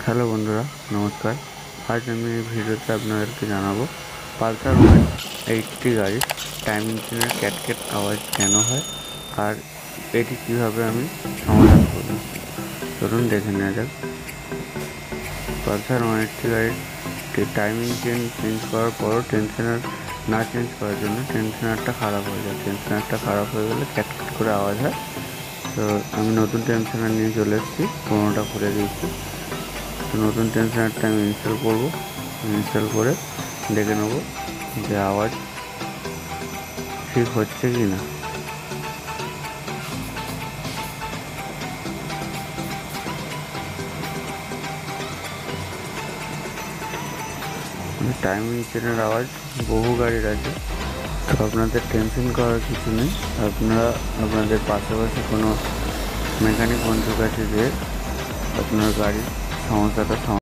Hello বন্ধুরা, নমস্কার। আজ আমি এই ভিডিওতে আপনাদেরকে জানাবো পালসার 180 গাড়ির টাইমিং চেনের ক্যাটক্যাট আওয়াজ কেন হয় আর এটি কিভাবে আমি সমাধান করব। চলুন দেখে নেওয়া যাক। পালসার 180 গাড়ির টাইমিং চেন চেঞ্জ করার পরও টেনশনার না চেঞ্জ করার জন্য টেনশনারটা খারাপ হয়ে যায়। টেনশনারটা খারাপ হয়ে গেলে ক্যাটক্যাট করে আওয়াজ হয়। তো আমি নতুন টেনশনার নিয়ে চলে এসেছি, পুরোনোটা খুলে দিয়েছি। তো নতুন টেনশনারটা আমি ইনস্টল করব। ইনস্টল করে দেখে নেব যে আওয়াজ ঠিক হচ্ছে কি না। টাইমিং চেনের আওয়াজ বহু গাড়ির আছে, তো আপনাদের টেনশন করার কিছু নেই। আপনারা আপনাদের পাশাপাশি কোনো মেকানিক বন্ধুর কাছে যেয়ে আপনার গাড়ির সমস্যাটা